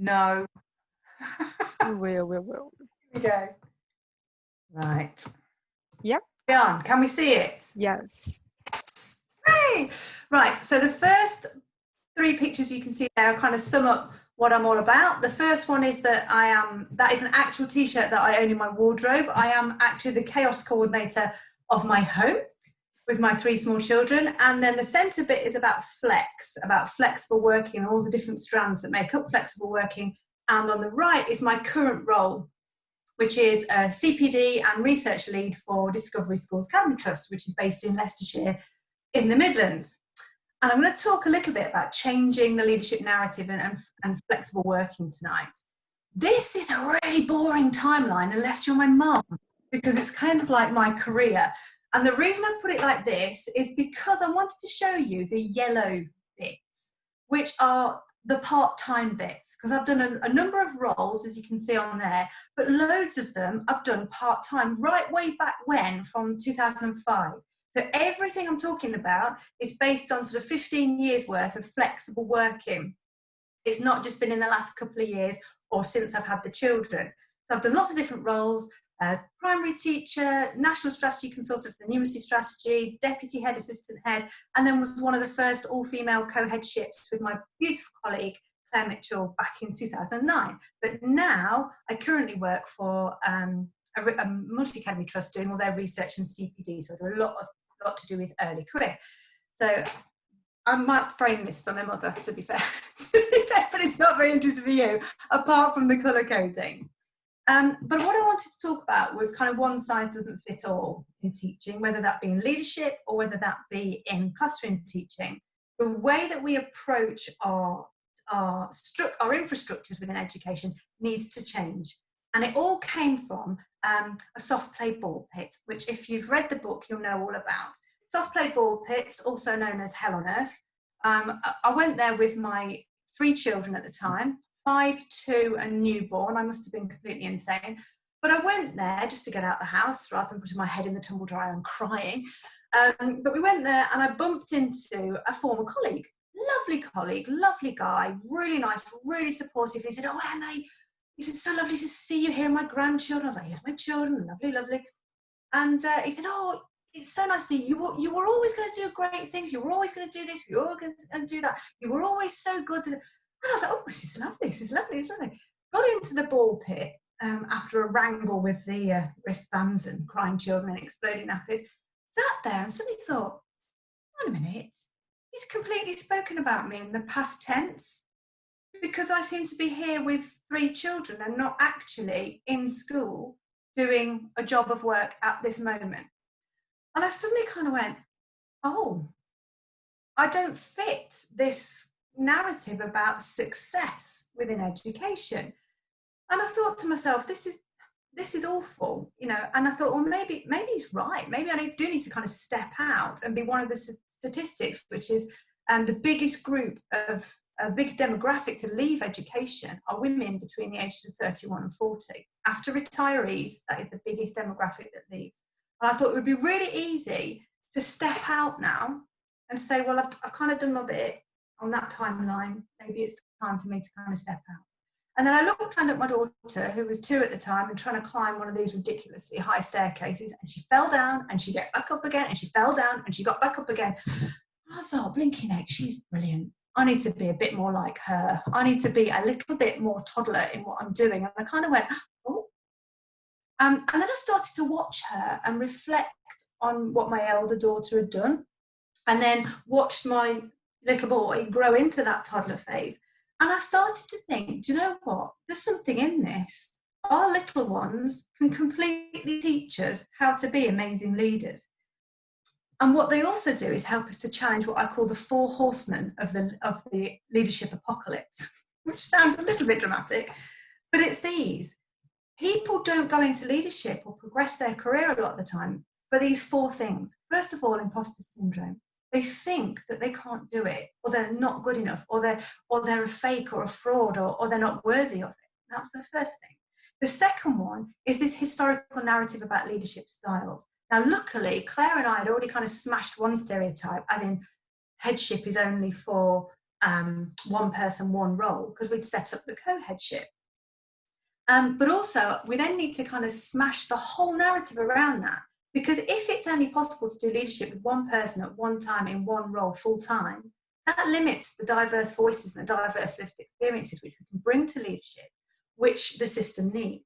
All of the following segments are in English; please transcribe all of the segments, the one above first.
No. We will. Here we go. Right. Yep. Can we see it? Yes. Hey! Right, so the first 3 pictures you can see there kind of sum up what I'm all about. The first one is that that is an actual t-shirt that I own in my wardrobe. I am actually the chaos coordinator of my home with my 3 small children. And then the center bit is about flexible working and all the different strands that make up flexible working. And on the right is my current role, which is a CPD and research lead for Discovery Schools Academy Trust, which is based in Leicestershire in the Midlands. And I'm going to talk a little bit about changing the leadership narrative and flexible working tonight. This is a really boring timeline unless you're my mum, because it's kind of like my career. And the reason I put it like this is because I wanted to show you the yellow bits, which are the part-time bits, because I've done a number of roles, as you can see on there, but loads of them I've done part-time right way back when, from 2005. So everything I'm talking about is based on sort of 15 years worth of flexible working. It's not just been in the last couple of years or since I've had the children. So I've done lots of different roles, primary teacher, national strategy consultant for the numeracy strategy, deputy head, assistant head, and then was one of the first all-female co-headships with my beautiful colleague, Claire Mitchell, back in 2009. But now I currently work for a multi-academy trust doing all their research and CPD, so I do a lot to do with early career. So I might frame this for my mother, to be fair, but it's not very interesting for you, apart from the colour coding. But what I wanted to talk about was kind of one size doesn't fit all in teaching, whether that be in leadership or whether that be in classroom teaching. The way that we approach our infrastructures within education needs to change. And it all came from a soft play ball pit, which if you've read the book, you'll know all about. Soft play ball pits, also known as Hell on Earth. I went there with my 3 children at the time, 5, 2 and newborn. I must have been completely insane. But I went there just to get out of the house rather than putting my head in the tumble dryer and crying. But we went there and I bumped into a former colleague, lovely guy, really nice, really supportive. He said, "Oh, Emma," he said, "so lovely to see you here, my grandchildren." I was like, "Here's my children, lovely." And he said, "Oh, it's so nice to see you. You were always going to do great things. You were always going to do this. You were always going to do that. You were always so good." And I was like, "Oh, this is lovely. Got into the ball pit after a wrangle with the wristbands and crying children and exploding nappies. Sat there and suddenly thought, wait a minute, he's completely spoken about me in the past tense, because I seem to be here with 3 children and not actually in school doing a job of work at this moment." And I suddenly kind of went, oh, I don't fit this narrative about success within education. And I thought to myself, this is awful, you know. And I thought, well, maybe he's right. Maybe I do need to kind of step out and be one of the statistics, which is the biggest group of biggest demographic to leave education are women between the ages of 31 and 40. After retirees, that is the biggest demographic that leaves. And I thought it would be really easy to step out now and say, well, I've kind of done my bit on that timeline. Maybe it's time for me to kind of step out. And then I looked around at my daughter, who was 2 at the time, and trying to climb one of these ridiculously high staircases. And she fell down and she got back up again, and she fell down and she got back up again. I thought, blinking heck, she's brilliant. I need to be a bit more like her. I need to be a little bit more toddler in what I'm doing. And I kind of went, oh. And then I started to watch her and reflect on what my elder daughter had done, and then watched my little boy grow into that toddler phase. And I started to think, do you know what? There's something in this. Our little ones can completely teach us how to be amazing leaders. And what they also do is help us to challenge what I call the 4 horsemen of the leadership apocalypse, which sounds a little bit dramatic, but it's these. People don't go into leadership or progress their career a lot of the time for these 4 things. First of all, imposter syndrome. They think that they can't do it, or they're not good enough, or they're a fake or a fraud, or they're not worthy of it. That's the first thing. The second one is this historical narrative about leadership styles. Now, luckily, Claire and I had already kind of smashed one stereotype, as in headship is only for one person, one role, because we'd set up the co-headship. But also, we then need to kind of smash the whole narrative around that. Because if it's only possible to do leadership with one person at one time in one role full time, that limits the diverse voices and the diverse lived experiences which we can bring to leadership, which the system needs.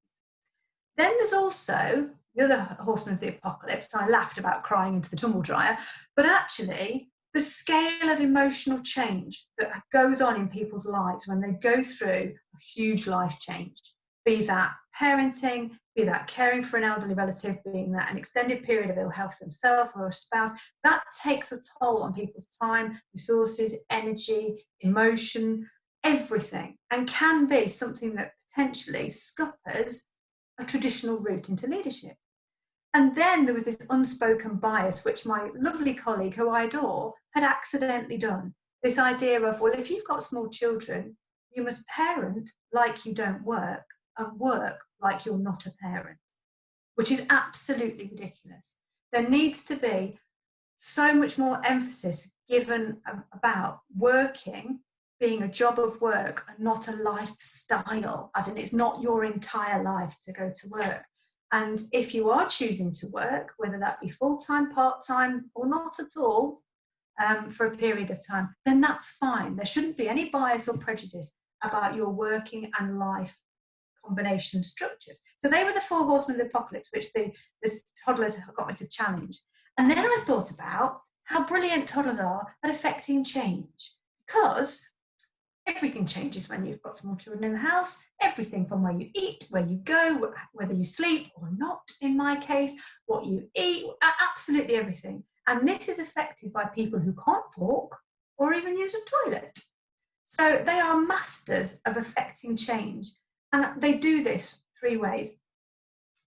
Then there's also the other horseman of the apocalypse. I laughed about crying into the tumble dryer, but actually the scale of emotional change that goes on in people's lives when they go through a huge life change, be that parenting, be that caring for an elderly relative, being that an extended period of ill health themselves or a spouse, that takes a toll on people's time, resources, energy, emotion, everything, and can be something that potentially scuppers a traditional route into leadership. And then there was this unspoken bias, which my lovely colleague, who I adore, had accidentally done. This idea of, well, if you've got small children, you must parent like you don't work and work like you're not a parent, which is absolutely ridiculous. There needs to be so much more emphasis given about working being a job of work and not a lifestyle, as in it's not your entire life to go to work. And if you are choosing to work, whether that be full-time, part-time, or not at all, for a period of time, then that's fine. There shouldn't be any bias or prejudice about your working and life combination structures. So they were the 4 horsemen of the apocalypse, which the toddlers got me to challenge. And then I thought about how brilliant toddlers are at affecting change, because everything changes when you've got small children in the house. Everything from where you eat, where you go, whether you sleep or not, in my case, what you eat, absolutely everything. And this is affected by people who can't walk or even use a toilet. So they are masters of affecting change. And they do this 3 ways.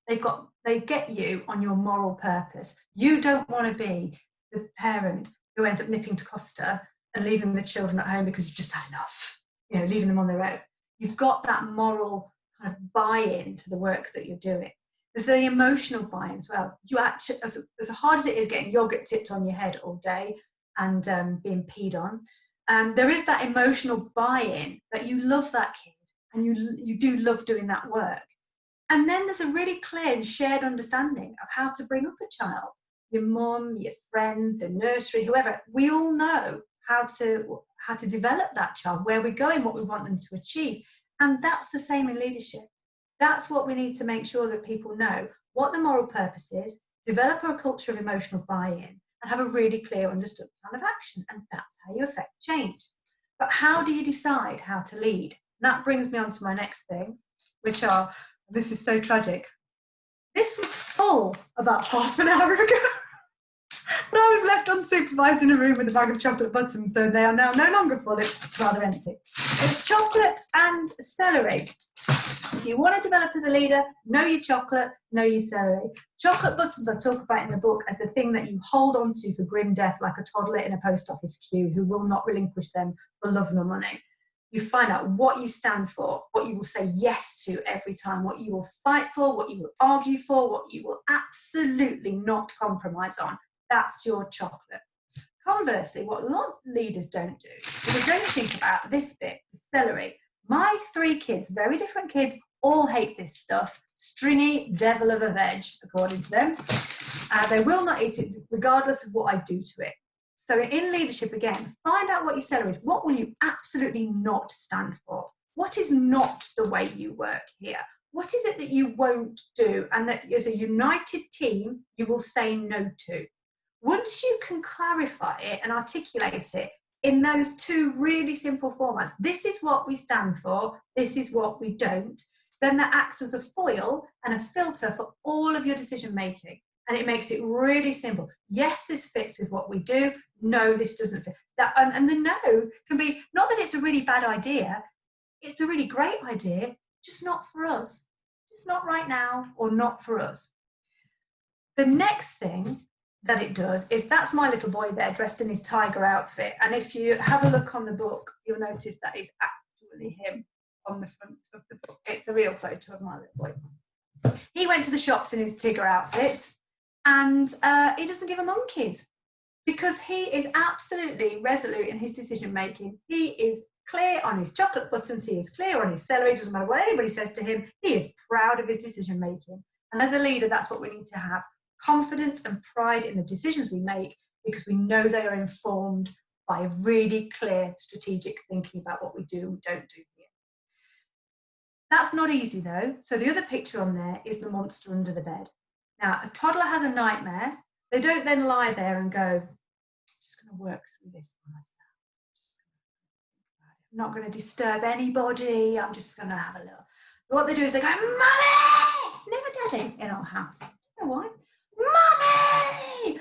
They get you on your moral purpose. You don't want to be the parent who ends up nipping to Costa and leaving the children at home because you've just had enough, leaving them on their own. You've got that moral kind of buy-in to the work that you're doing. There's the emotional buy-in as well. You actually, as hard as it is getting yogurt tipped on your head all day and being peed on, there is that emotional buy-in that you love that kid and you do love doing that work. And then there's a really clear and shared understanding of how to bring up a child. Your mum, your friend, the nursery, whoever, we all know how to develop that child, where we're going, what we want them to achieve. And that's the same in leadership. That's what we need to make sure that people know, what the moral purpose is, develop a culture of emotional buy-in, and have a really clear understood plan of action. And that's how you affect change. But how do you decide how to lead? And that brings me on to my next thing, which are, this is so tragic. This was full about half an hour ago. But I was left unsupervised in a room with a bag of chocolate buttons, so they are now no longer full, it's rather empty. It's chocolate and celery. If you want to develop as a leader, know your chocolate, know your celery. Chocolate buttons I talk about in the book as the thing that you hold on to for grim death, like a toddler in a post office queue who will not relinquish them for love nor money. You find out what you stand for, what you will say yes to every time, what you will fight for, what you will argue for, what you will absolutely not compromise on. That's your chocolate. Conversely, what a lot of leaders don't do is they don't think about this bit, the celery. My 3 kids, very different kids, all hate this stuff. Stringy devil of a veg, according to them. They will not eat it regardless of what I do to it. So in leadership, again, find out what your celery is. What will you absolutely not stand for? What is not the way you work here? What is it that you won't do and that as a united team, you will say no to? Once you can clarify it and articulate it in those 2 really simple formats, this is what we stand for, this is what we don't, then that acts as a foil and a filter for all of your decision making. And it makes it really simple. Yes, this fits with what we do. No, this doesn't fit. And the no can be, not that it's a really bad idea, it's a really great idea, just not for us. Just not right now, or not for us. The next thing that it does is, that's my little boy there dressed in his tiger outfit. And if you have a look on the book, you'll notice that it's actually him on the front of the book. It's a real photo of my little boy. He went to the shops in his Tigger outfit, and he doesn't give a monkeys. because he is absolutely resolute in his decision making. He is clear on his chocolate buttons, he is clear on his celery, doesn't matter what anybody says to him, he is proud of his decision making. And as a leader, that's what we need to have: confidence and pride in the decisions we make, because we know they are informed by really clear strategic thinking about what we do and don't do here. That's not easy though. So the other picture on there is the monster under the bed. Now, a toddler has a nightmare. They don't then lie there and go, I'm just going to work through this by myself. I'm not going to disturb anybody. I'm just going to have a look. What they do is they go, Mummy! Never daddy in our house. You know why? Mummy!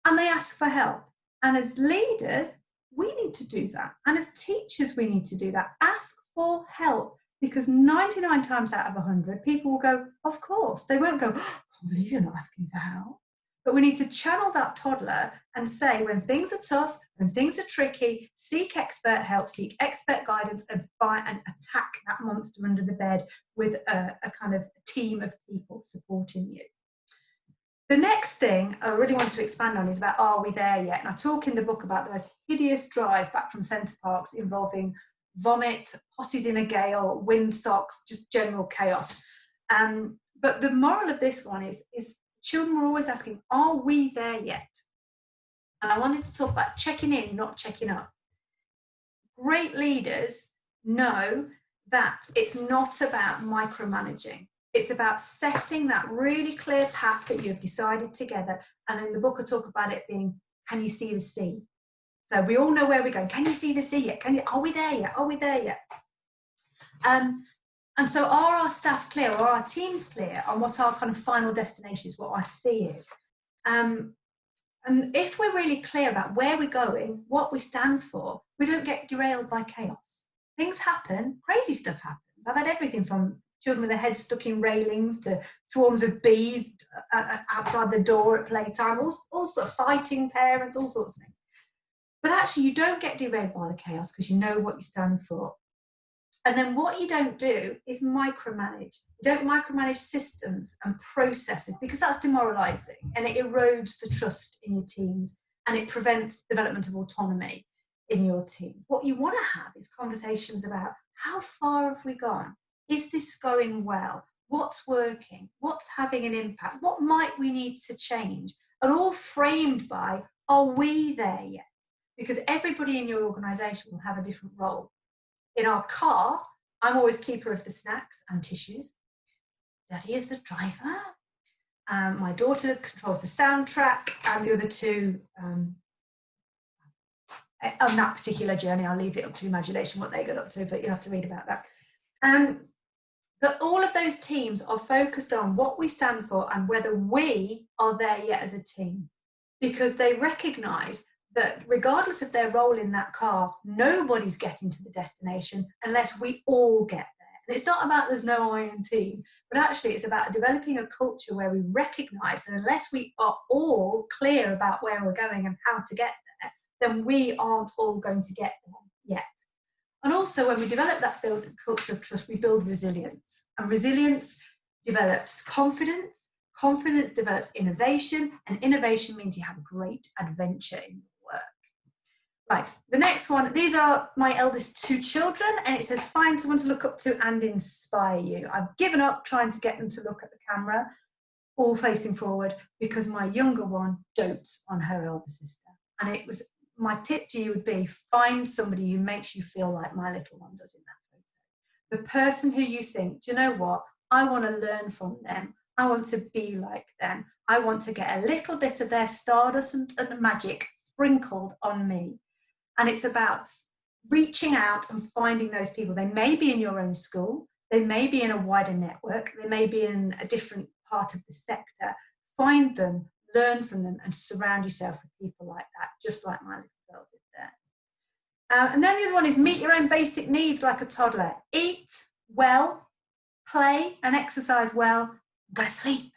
And they ask for help. And as leaders, we need to do that. And as teachers, we need to do that. Ask for help. Because 99 times out of 100, people will go, of course. They won't go, I can't believe you're not asking for help. But we need to channel that toddler and say, when things are tough, when things are tricky, seek expert help, seek expert guidance, and attack that monster under the bed with a kind of team of people supporting you. The next thing I really want to expand on is about, are we there yet? And I talk in the book about the most hideous drive back from Centre Parks involving vomit, potties in a gale, wind socks, just general chaos. But the moral of this one is children are always asking, are we there yet? And I wanted to talk about checking in, not checking up. Great leaders know that it's not about micromanaging. It's about setting that really clear path that you've decided together. And in the book, I talk about it being, can you see the sea? So we all know where we're going. Can you see the sea yet? Are we there yet? Are we there yet? And so are our staff clear, or are our teams clear on what our kind of final destination is, what our C is? And if we're really clear about where we're going, what we stand for, we don't get derailed by chaos. Things happen, crazy stuff happens. I've had everything from children with their heads stuck in railings to swarms of bees outside the door at playtime, all sorts of fighting parents, all sorts of things. But actually, you don't get derailed by the chaos because you know what you stand for. And then what you don't do is micromanage. You don't micromanage systems and processes, because that's demoralising and it erodes the trust in your teams and it prevents development of autonomy in your team. What you want to have is conversations about, how far have we gone? Is this going well? What's working? What's having an impact? What might we need to change? And all framed by, are we there yet? Because everybody in your organisation will have a different role. In our car, I'm always keeper of the snacks and tissues. Daddy is the driver. My daughter controls the soundtrack, and the other two, on that particular journey, I'll leave it up to imagination what they got up to, but you'll have to read about that. But all of those teams are focused on what we stand for and whether we are there yet as a team, because they recognise that regardless of their role in that car, nobody's getting to the destination unless we all get there. And it's not about there's no I in team, but actually it's about developing a culture where we recognise that unless we are all clear about where we're going and how to get there, then we aren't all going to get there yet. And also, when we develop that culture of trust, we build resilience. And resilience develops confidence. Confidence develops innovation. And innovation means you have a great adventure in your work. Right, the next one. These are my eldest two children. And it says, find someone to look up to and inspire you. I've given up trying to get them to look at the camera, all facing forward, because my younger one dotes on her older sister. And it was, my tip to you would be, find somebody who makes you feel like my little one does in that photo. The person who you think, do you know what? I want to learn from them. I want to be like them. I want to get a little bit of their stardust and magic sprinkled on me. And it's about reaching out and finding those people. They may be in your own school. They may be in a wider network. They may be in a different part of the sector. Find them, learn from them, and surround yourself with people like that, just like my little girl did there. And then the other one is meet your own basic needs like a toddler. Eat well, play and exercise well, go to sleep.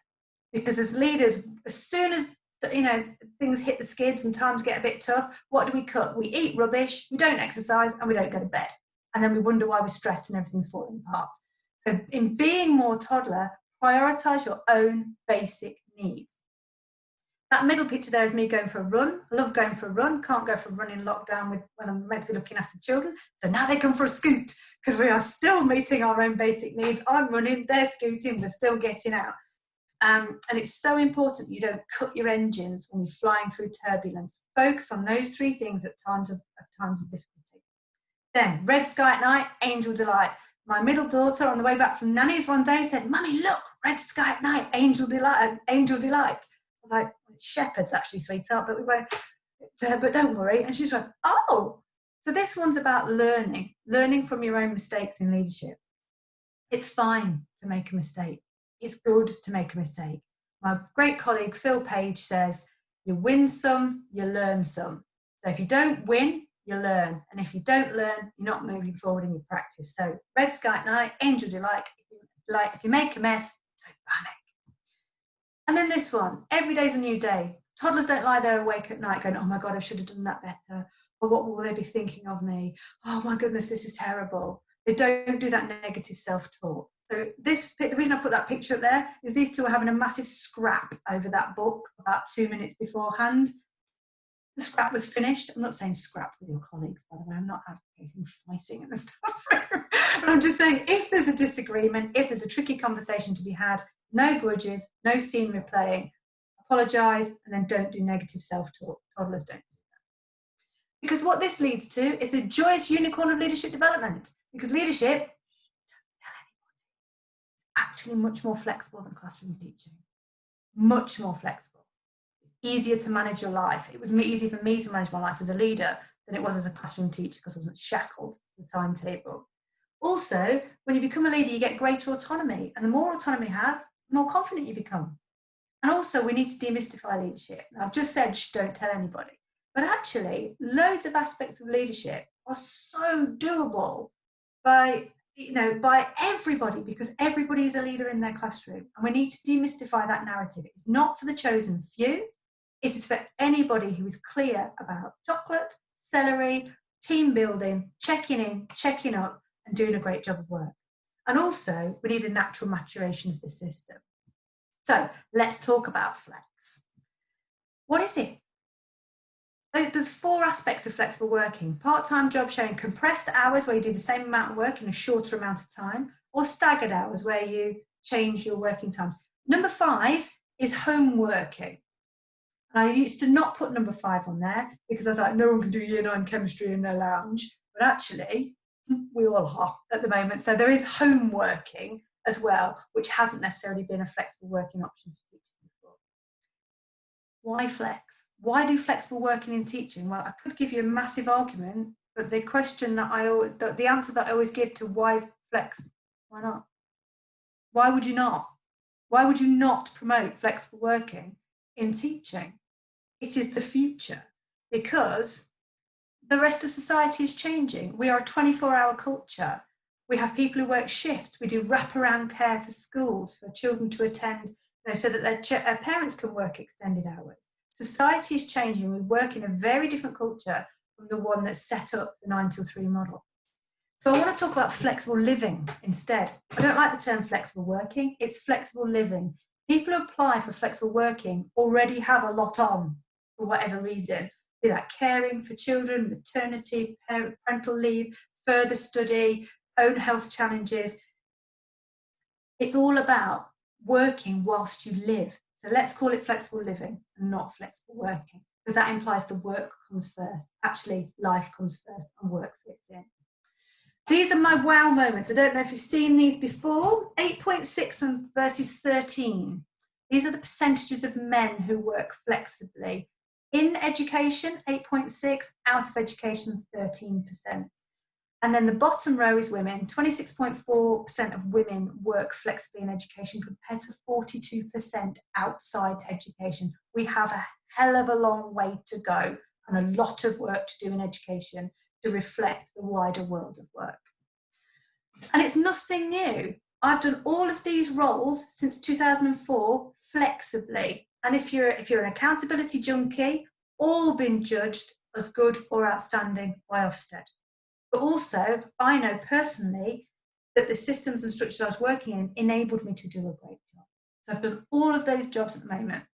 Because as leaders, as soon as things hit the skids and times get a bit tough, what do we cut? We eat rubbish, we don't exercise, and we don't go to bed. And then we wonder why we're stressed and everything's falling apart. So in being more toddler, prioritise your own basic needs. That middle picture there is me going for a run. I love going for a run. Can't go for a run in lockdown when I'm meant to be looking after children. So now they come for a scoot because we are still meeting our own basic needs. I'm running, they're scooting, we're still getting out. And it's so important you don't cut your engines when you're flying through turbulence. Focus on those three things at times of difficulty. Then, red sky at night, angel delight. My middle daughter on the way back from nanny's one day said, "Mummy, look, red sky at night, angel delight, angel delight." I was like, "Shepherds actually, sweetheart, but we won't, but don't worry." And she's like, "Oh." So this one's about learning from your own mistakes in leadership. It's fine to make a mistake. It's good to make a mistake. My great colleague Phil Page says, you win some, you learn some. So if you don't win, you learn. And if you don't learn, you're not moving forward in your practice. So red sky at night, angel delight. If you make a mess, don't panic. And then this one, every day's a new day. Toddlers don't lie there awake at night going, "Oh my God, I should have done that better." Or what will they be thinking of me? "Oh my goodness, this is terrible." They don't do that negative self-talk. So the reason I put that picture up there is these two are having a massive scrap over that book about 2 minutes beforehand. The scrap was finished. I'm not saying scrap with your colleagues, by the way. I'm not advocating fighting in the staff room. But I'm just saying, if there's a disagreement, if there's a tricky conversation to be had, no grudges, no scene replaying, apologise, and then don't do negative self-talk. Toddlers don't do that. Because what this leads to is the joyous unicorn of leadership development. Because leadership, actually much more flexible than classroom teaching. Much more flexible. It's easier to manage your life. It was easier for me to manage my life as a leader than it was as a classroom teacher because I wasn't shackled to the timetable. Also, when you become a leader, you get greater autonomy. And the more autonomy you have, the more confident you become. And also, we need to demystify leadership. Now, I've just said, don't tell anybody. But actually, loads of aspects of leadership are so doable by everybody, because everybody is a leader in their classroom. And we need to demystify that narrative. It's not for the chosen few. It is for anybody who is clear about chocolate, celery, team building, checking in, checking up, and doing a great job of work. And also, we need a natural maturation of the system. So let's talk about flex. What is it? There's 4 aspects of flexible working. Part-time job showing compressed hours where you do the same amount of work in a shorter amount of time, or staggered hours where you change your working times. Number 5 is home working. And I used to not put number 5 on there because I was like, no one can do year 9 chemistry in their lounge. But actually, we all are at the moment. So there is home working as well, which hasn't necessarily been a flexible working option for teachers before. Why flex? Why do flexible working in teaching? Well, I could give you a massive argument, but the answer that I always give to why flex, why not? Why would you not? Why would you not promote flexible working in teaching? It is the future, because the rest of society is changing. We are a 24-hour culture. We have people who work shifts. We do wraparound care for schools, for children to attend, so that their parents can work extended hours. Society is changing. We work in a very different culture from the one that set up the 9 till 3 model. So I want to talk about flexible living instead. I don't like the term flexible working. It's flexible living. People who apply for flexible working already have a lot on for whatever reason, be that caring for children, maternity, parental leave, further study, own health challenges. It's all about working whilst you live. So let's call it flexible living and not flexible working, because that implies the work comes first. Actually, life comes first and work fits in. These are my wow moments. I don't know if you've seen these before. 8.6 versus 13. These are the percentages of men who work flexibly. In education, 8.6, out of education, 13%. And then the bottom row is women. 26.4% of women work flexibly in education compared to 42% outside education. We have a hell of a long way to go and a lot of work to do in education to reflect the wider world of work. And it's nothing new. I've done all of these roles since 2004 flexibly. And if you're an accountability junkie, all been judged as good or outstanding by Ofsted. But also, I know personally that the systems and structures I was working in enabled me to do a great job. So I've done all of those jobs at the moment.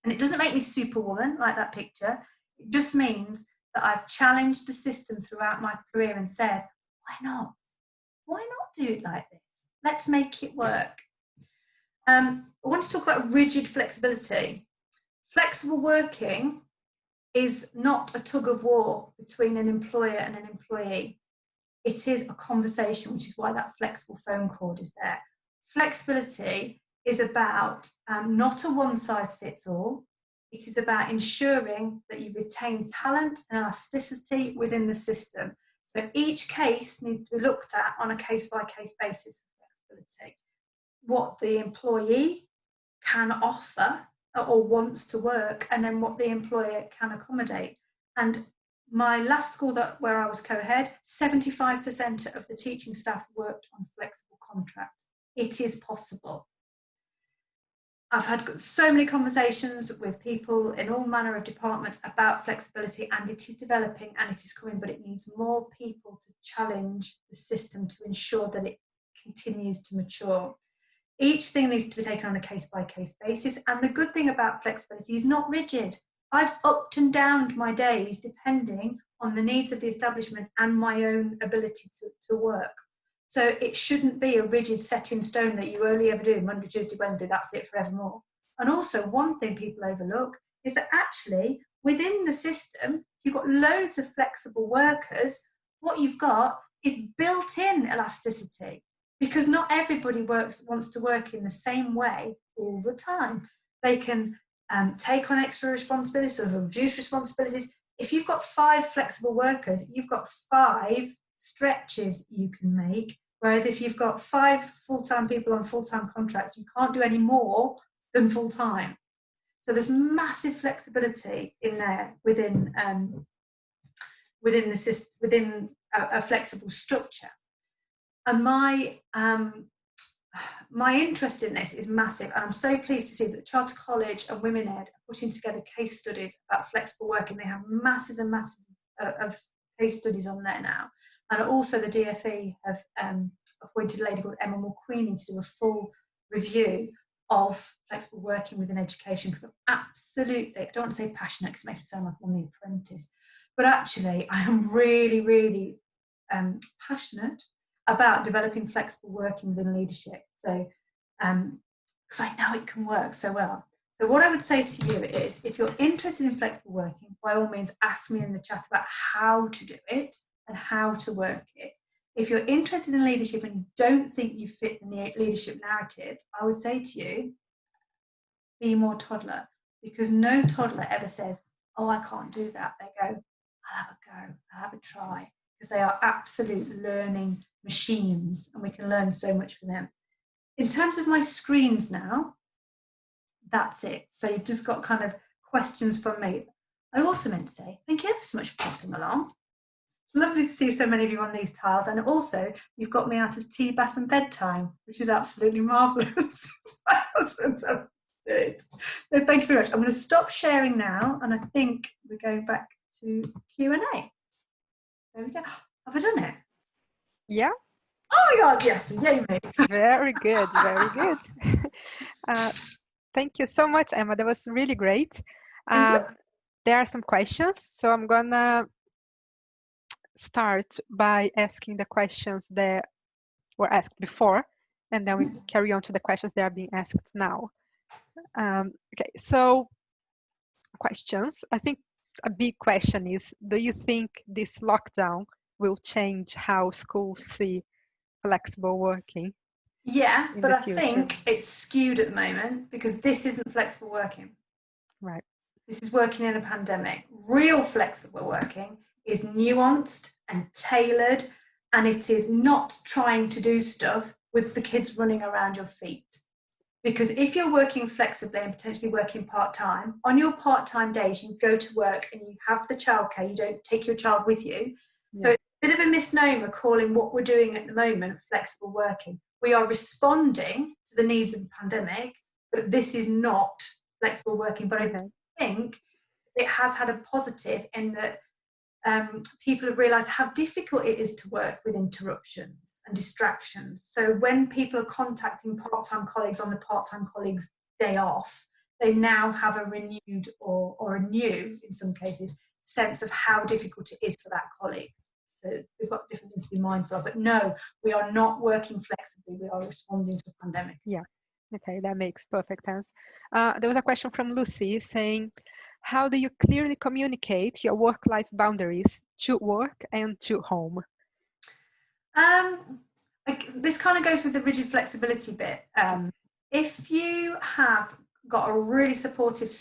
And it doesn't make me superwoman like that picture. It just means that I've challenged the system throughout my career and said, why not? Why not do it like this? Let's make it work. I want to talk about rigid flexibility. Flexible working is not a tug of war between an employer and an employee. It is a conversation, which is why that flexible phone cord is there. Flexibility is about not a one-size-fits-all. It is about ensuring that you retain talent and elasticity within the system. So each case needs to be looked at on a case-by-case basis for flexibility. What the employee can offer or wants to work, and then what the employer can accommodate. And my last school where I was co-head, 75% of the teaching staff worked on flexible contracts. It is possible. I've had so many conversations with people in all manner of departments about flexibility, and it is developing and it is coming, but it needs more people to challenge the system to ensure that it continues to mature. Each thing needs to be taken on a case-by-case basis, and the good thing about flexibility is not rigid. I've upped and downed my days depending on the needs of the establishment and my own ability to work. So it shouldn't be a rigid set in stone that you only ever do Monday, Tuesday, Wednesday, that's it forevermore. And also one thing people overlook is that actually within the system, if you've got loads of flexible workers, what you've got is built-in elasticity, because not everybody wants to work in the same way all the time. They can take on extra responsibilities or reduce responsibilities. If you've got 5 flexible workers, you've got 5 stretches you can make. Whereas if you've got 5 full-time people on full-time contracts, you can't do any more than full-time. So there's massive flexibility in there within the system, within a flexible structure. And my interest in this is massive, and I'm so pleased to see that Charter College and Women Ed are putting together case studies about flexible working. They have masses and masses of case studies on there now, and also the DfE have appointed a lady called Emma McQueenie to do a full review of flexible working within education, because I'm absolutely, I don't want to say passionate because it makes me sound like I'm The Apprentice, but actually I am really, really passionate about developing flexible working within leadership. So, because I know it can work so well. So what I would say to you is, if you're interested in flexible working, by all means, ask me in the chat about how to do it and how to work it. If you're interested in leadership and don't think you fit the leadership narrative, I would say to you, be more toddler, because no toddler ever says, oh, I can't do that. They go, I'll have a go, I'll have a try, because they are absolute learning machines and we can learn so much from them. In terms of my screens now, that's it. So you've just got kind of questions from me. I also meant to say, thank you ever so much for popping along. Lovely to see so many of you on these tiles, and also you've got me out of tea, bath and bedtime, which is absolutely marvellous. My husband's it. So thank you very much. I'm going to stop sharing now, and I think we're going back to Q&A. There we go. Have I done it? Yeah. Oh my God, yes, yay me. Very good, very good. Thank you so much, Emma. That was really great. There are some questions, so I'm gonna start by asking the questions that were asked before, and then we carry on to the questions that are being asked now. Okay, so questions. I think a big question is, do you think this lockdown will change how schools see flexible working? Yeah, but I future? think it's skewed at the moment because this isn't flexible working. Right. This is working in a pandemic. Real flexible working is nuanced and tailored, and it is not trying to do stuff with the kids running around your feet. Because if you're working flexibly and potentially working part-time, on your part-time days, you go to work and you have the childcare, you don't take your child with you. Yeah. So it's a bit of a misnomer calling what we're doing at the moment flexible working. We are responding to the needs of the pandemic, but this is not flexible working. But I think it has had a positive in that people have realised how difficult it is to work with interruptions and distractions. So when people are contacting part-time colleagues on the part-time colleagues' day off, they now have a renewed or a new, in some cases, sense of how difficult it is for that colleague. So we've got different things to be mindful of. But no, we are not working flexibly. We are responding to a pandemic. Yeah. Okay, that makes perfect sense. There was a question from Lucy saying, how do you clearly communicate your work-life boundaries to work and to home? This kind of goes with the rigid flexibility bit. If you have got a really supportive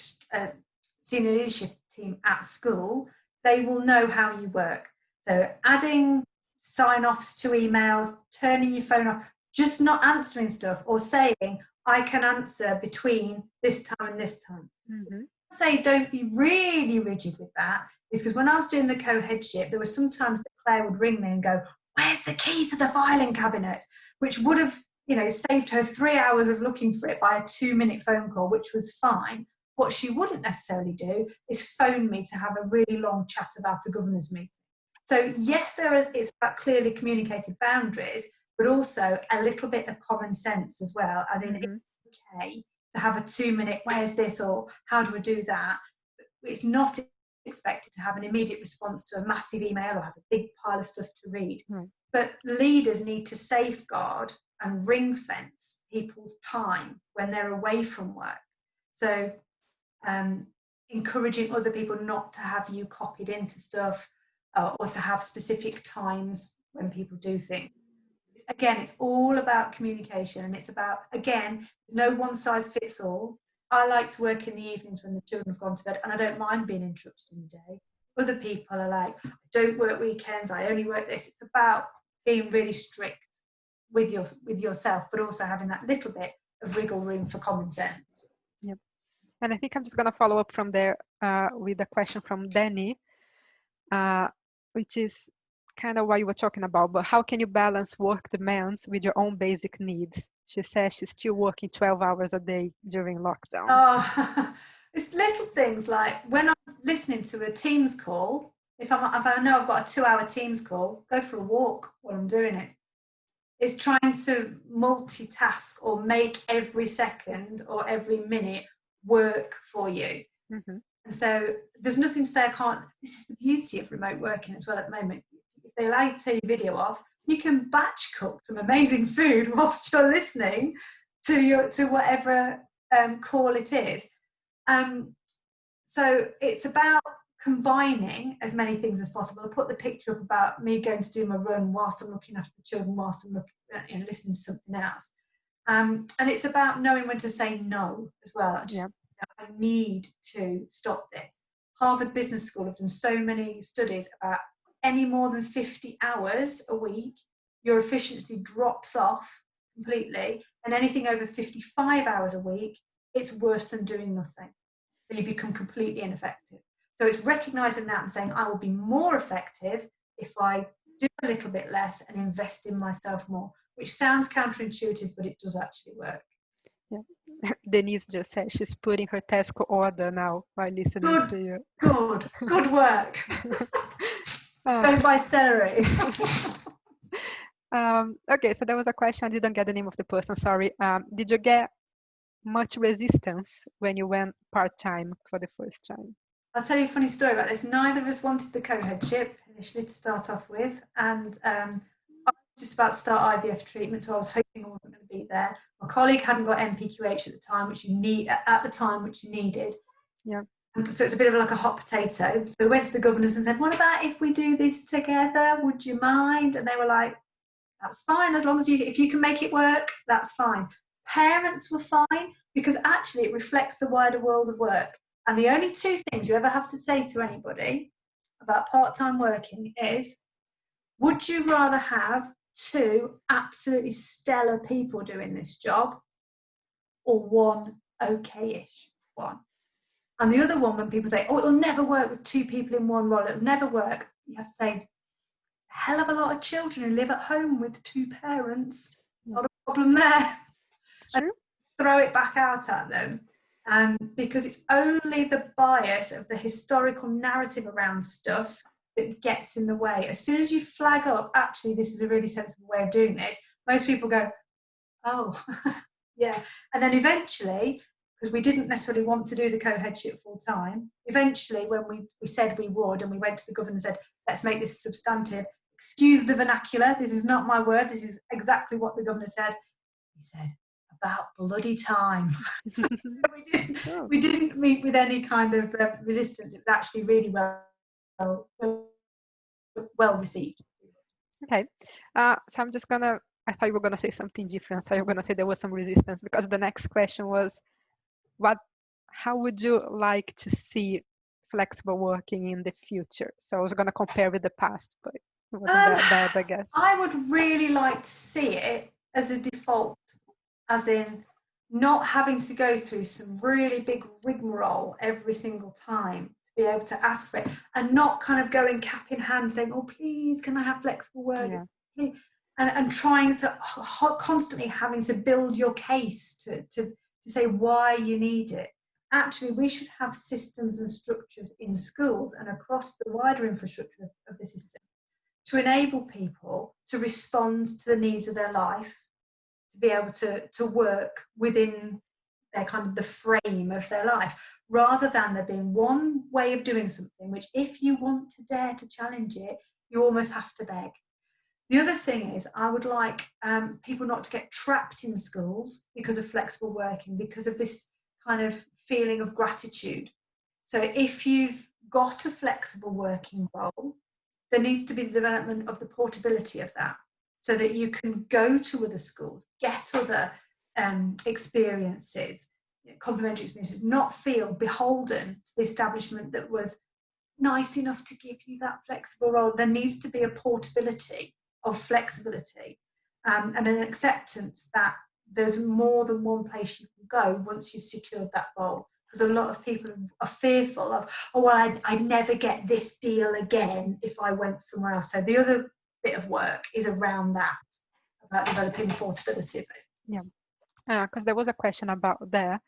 senior leadership team at school, they will know how you work. So adding sign-offs to emails, turning your phone off, just not answering stuff or saying, I can answer between this time and this time. Mm-hmm. Say don't be really rigid with that, is because when I was doing the co-headship, there were sometimes that Claire would ring me and go, where's the key to the filing cabinet? Which would have, saved her 3 hours of looking for it by a 2-minute phone call, which was fine. What she wouldn't necessarily do is phone me to have a really long chat about a governors meeting. So yes, it's about clearly communicated boundaries, but also a little bit of common sense as well, as in it's okay to have a 2-minute, where's this, or how do we do that? It's not expected to have an immediate response to a massive email or have a big pile of stuff to read. But leaders need to safeguard and ring fence people's time when they're away from work. So encouraging other people not to have you copied into stuff or to have specific times when people do things. Again, it's all about communication, and it's about, again, no one size fits all. I like to work in the evenings when the children have gone to bed, and I don't mind being interrupted in the day. Other people are like, I don't work weekends, I only work this. It's about being really strict with yourself, but also having that little bit of wriggle room for common sense. Yep. And I think I'm just going to follow up from there with a question from Danny, which is kind of what you were talking about, but how can you balance work demands with your own basic needs? She says she's still working 12 hours a day during lockdown. Oh, it's little things like when I'm listening to a Teams call, if I know I've got a 2-hour Teams call, go for a walk while I'm doing it. It's trying to multitask or make every second or every minute work for you. Mm-hmm. And so there's nothing to say I can't. This is the beauty of remote working as well at the moment. If they allow you to turn your video off, you can batch cook some amazing food whilst you're listening to whatever call it is. So it's about combining as many things as possible. I put the picture up about me going to do my run whilst I'm looking after the children, whilst I'm listening to something else. And it's about knowing when to say no as well. I need to stop this. Harvard Business School have done so many studies about any more than 50 hours a week, your efficiency drops off completely, and anything over 55 hours a week, it's worse than doing nothing. So you become completely ineffective. So it's recognizing that and saying, I will be more effective if I do a little bit less and invest in myself more, which sounds counterintuitive, but it does actually work. Yeah. Denise just said she's putting her task order now by listening to you. Good work. Go buy celery. Okay, so there was a question. I didn't get the name of the person, sorry. Did you get much resistance when you went part-time for the first time? I'll tell you a funny story about this. Neither of us wanted the co-headship initially to start off with, and I was just about to start IVF treatment, so I was hoping I wasn't going to be there. My colleague hadn't got NPQH at the time, which you needed. Yeah. So it's a bit of like a hot potato. So we went to the governors and said, what about if we do this together? Would you mind? And they were like, that's fine, as long as if you can make it work, that's fine. Parents were fine, because actually it reflects the wider world of work. And the only two things you ever have to say to anybody about part-time working is, would you rather have 2 absolutely stellar people doing this job, or 1 okay-ish one? And the other one, when people say, oh, it'll never work with 2 people in one role, it'll never work, you have to say, hell of a lot of children who live at home with 2 parents. Not a problem there. It's true. Throw it back out at them. Because it's only the bias of the historical narrative around stuff that gets in the way. As soon as you flag up, actually, this is a really sensible way of doing this, most people go, oh, yeah. And then eventually, because we didn't necessarily want to do the co-headship full time. Eventually, when we said we would, and we went to the governor and said, let's make this substantive, excuse the vernacular, this is not my word, this is exactly what the governor said. He said, about bloody time. So we didn't meet with any kind of resistance. It was actually really well received. Okay, so I'm just gonna, I thought you were gonna say something different. I thought you were gonna say there was some resistance, because the next question was, how would you like to see flexible working in the future? So I was gonna compare with the past, but it wasn't that bad, I guess. I would really like to see it as a default, as in not having to go through some really big rigmarole every single time to be able to ask for it, and not kind of going cap in hand saying, oh, please, can I have flexible work? Yeah. And trying to constantly having to build your case to say why you need it. Actually, we should have systems and structures in schools and across the wider infrastructure of the system to enable people to respond to the needs of their life, to be able to work within their kind of the frame of their life, rather than there being one way of doing something, which if you want to dare to challenge it, you almost have to beg. The other thing is, I would like people not to get trapped in schools because of flexible working, because of this kind of feeling of gratitude. So if you've got a flexible working role, there needs to be the development of the portability of that, so that you can go to other schools, get other experiences, complementary experiences, not feel beholden to the establishment that was nice enough to give you that flexible role. There needs to be a portability of flexibility and an acceptance that there's more than one place you can go once you've secured that role. Because a lot of people are fearful of, oh, well, I'd never get this deal again if I went somewhere else. So the other bit of work is around that, about developing portability of it. Yeah, because there was a question about there.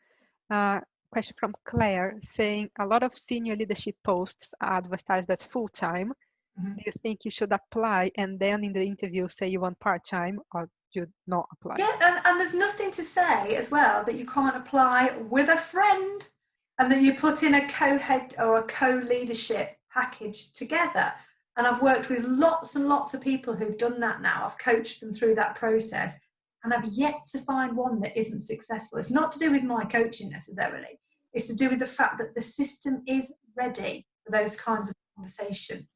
Question from Claire saying, a lot of senior leadership posts are advertised as full-time. Mm-hmm. Do you think you should apply and then in the interview say you want part-time, or do you not apply? Yeah, and there's nothing to say as well that you can't apply with a friend, and that you put in a co-head or a co-leadership package together. And I've worked with lots and lots of people who've done that now. I've coached them through that process, and I've yet to find one that isn't successful. It's not to do with my coaching necessarily. It's to do with the fact that the system is ready for those kinds of conversations.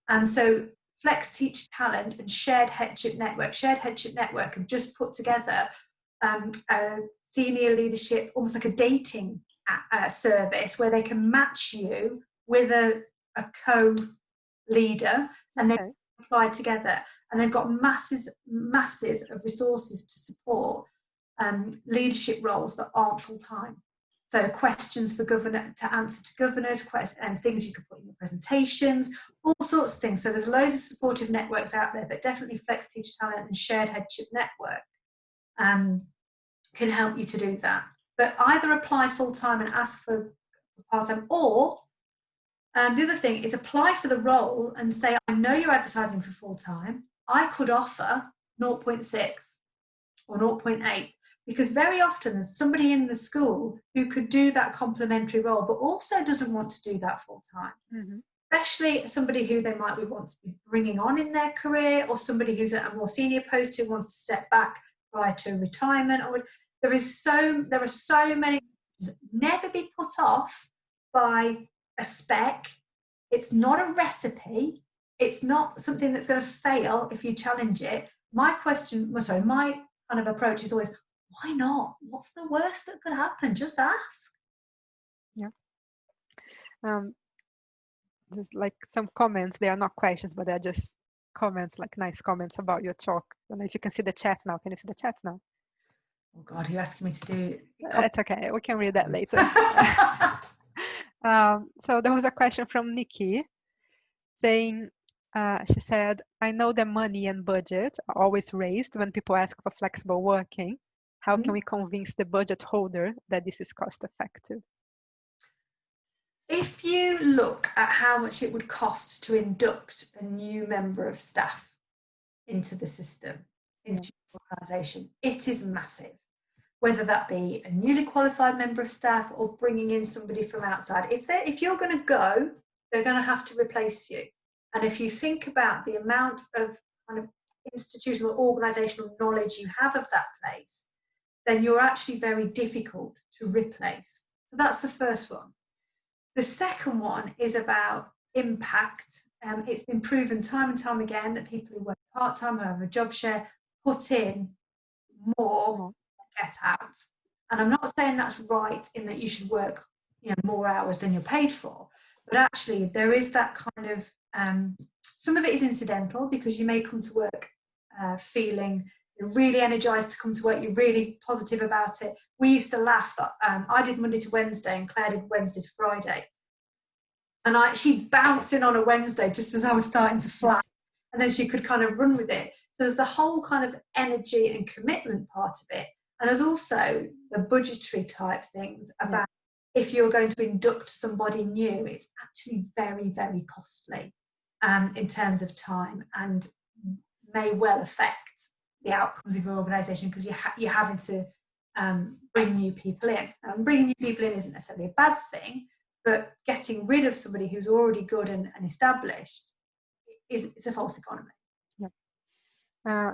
And so Flex Teach Talent and Shared Headship Network have just put together a senior leadership, almost like a dating service, where they can match you with a co-leader, and they apply together. And they've got masses of resources to support leadership roles that aren't full-time. So questions for to answer to governors, and things you could put in your presentations, all sorts of things. So there's loads of supportive networks out there, but definitely Flex Teach Talent and Shared Headship Network can help you to do that. But either apply full-time and ask for part-time, or the other thing is apply for the role and say, I know you're advertising for full-time, I could offer 0.6 or 0.8, because very often there's somebody in the school who could do that complementary role, but also doesn't want to do that full-time. Mm-hmm. Especially somebody who they might want to be bringing on in their career, or somebody who's at a more senior post who wants to step back prior to retirement. Or there are so many. Never be put off by a spec. It's not a recipe. It's not something that's going to fail if you challenge it. My kind of approach is always, why not? What's the worst that could happen? Just ask. Yeah. There's like some comments. They are not questions, but they're just comments, like nice comments about your talk. I don't know if you can see the chat now. Can you see the chat now? Oh God, you're asking me to do. It's okay. We can read that later. So there was a question from Nikki saying, she said, I know that money and budget are always raised when people ask for flexible working. How can we convince the budget holder that this is cost effective? If you look at how much it would cost to induct a new member of staff into the system, into your organisation, it is massive. whether that be a newly qualified member of staff or bringing in somebody from outside. If you're going to go, they're going to have to replace you. And if you think about the amount of kind of institutional, organisational knowledge you have of that place, then you're actually very difficult to replace. So that's the first one. The second one is about impact. It's been proven time and time again that people who work part-time or have a job share put in more, get out. And I'm not saying that's right in that you should work more hours than you're paid for, but actually there is that kind of, some of it is incidental because you may come to work feeling you're really energized to come to work, you're really positive about it. We used to laugh that I did Monday to Wednesday and Claire did Wednesday to Friday. And she'd bounce in on a Wednesday just as I was starting to flag, and then she could kind of run with it. So there's the whole kind of energy and commitment part of it. And there's also the budgetary type things about if you're going to induct somebody new, it's actually very, very costly in terms of time and may well affect the outcomes of your organisation because you're having to bring new people in. Bringing new people in isn't necessarily a bad thing, but getting rid of somebody who's already good and established is a false economy.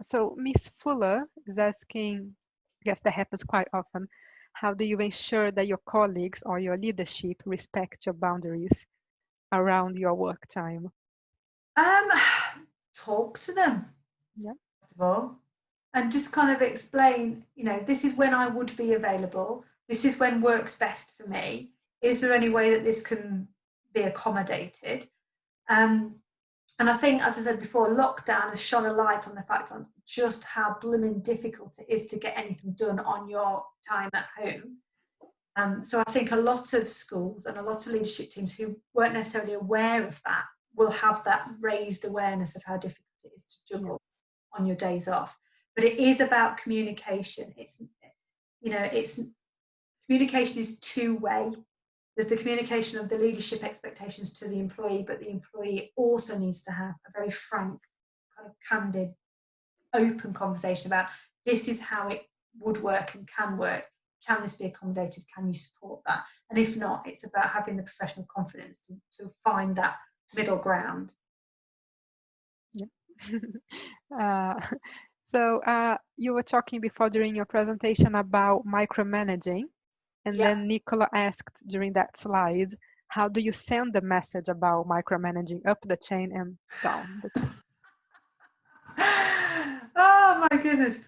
So Miss Fuller is asking, I guess that happens quite often, how do you ensure that your colleagues or your leadership respect your boundaries around your work time? Talk to them, first of all, and just kind of explain, this is when I would be available. This is when works best for me. Is there any way that this can be accommodated? And I think, as I said before, lockdown has shone a light on the fact on just how blooming difficult it is to get anything done on your time at home. So I think a lot of schools and a lot of leadership teams who weren't necessarily aware of that will have that raised awareness of how difficult it is to juggle on your days off. But it is about communication. Communication is two-way. There's the communication of the leadership expectations to the employee, but the employee also needs to have a very frank, kind of candid, open conversation about this is how it would work and can work. Can this be accommodated? Can you support that? And if not, it's about having the professional confidence to find that middle ground. So you were talking before during your presentation about micromanaging. And then Nicola asked during that slide, how do you send the message about micromanaging up the chain and down the chain? Oh my goodness.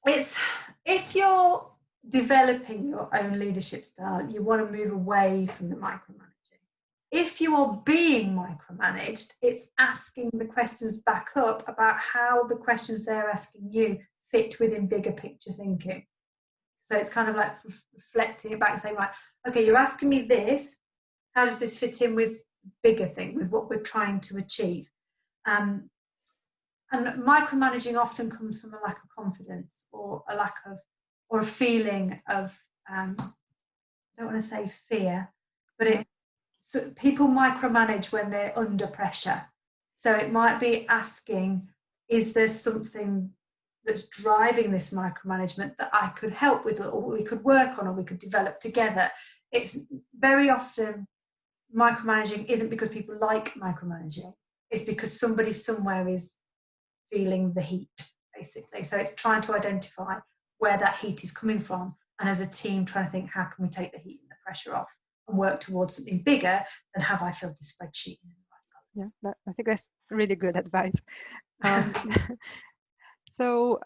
It's, if you're developing your own leadership style, you want to move away from the micromanaging. If you are being micromanaged, it's asking the questions back up about how the questions they're asking you fit within bigger picture thinking. So it's kind of like reflecting it back and saying, right, okay, you're asking me this. How does this fit in with bigger thing, with what we're trying to achieve? And micromanaging often comes from a lack of confidence or a feeling of, I don't want to say fear, but people micromanage when they're under pressure. So it might be asking, is there something that's driving this micromanagement that I could help with, or we could work on, or we could develop together? It's very often micromanaging isn't because people like micromanaging. It's because somebody somewhere is feeling the heat, basically. So it's trying to identify where that heat is coming from, and as a team trying to think, how can we take the heat and the pressure off and work towards something bigger than have I filled this spreadsheet? I think that's really good advice. So,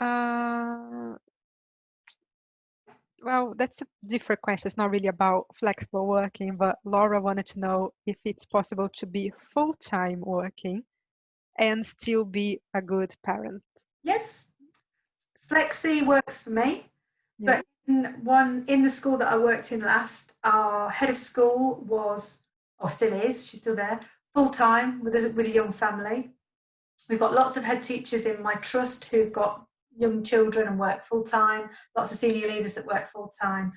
well, that's a different question. It's not really about flexible working, but Laura wanted to know if it's possible to be full-time working and still be a good parent. Yes, flexi works for me. But in the school that I worked in last, our head of school was, or still is, she's still there, full-time with a young family. We've got lots of head teachers in my trust who've got young children and work full-time, lots of senior leaders that work full-time.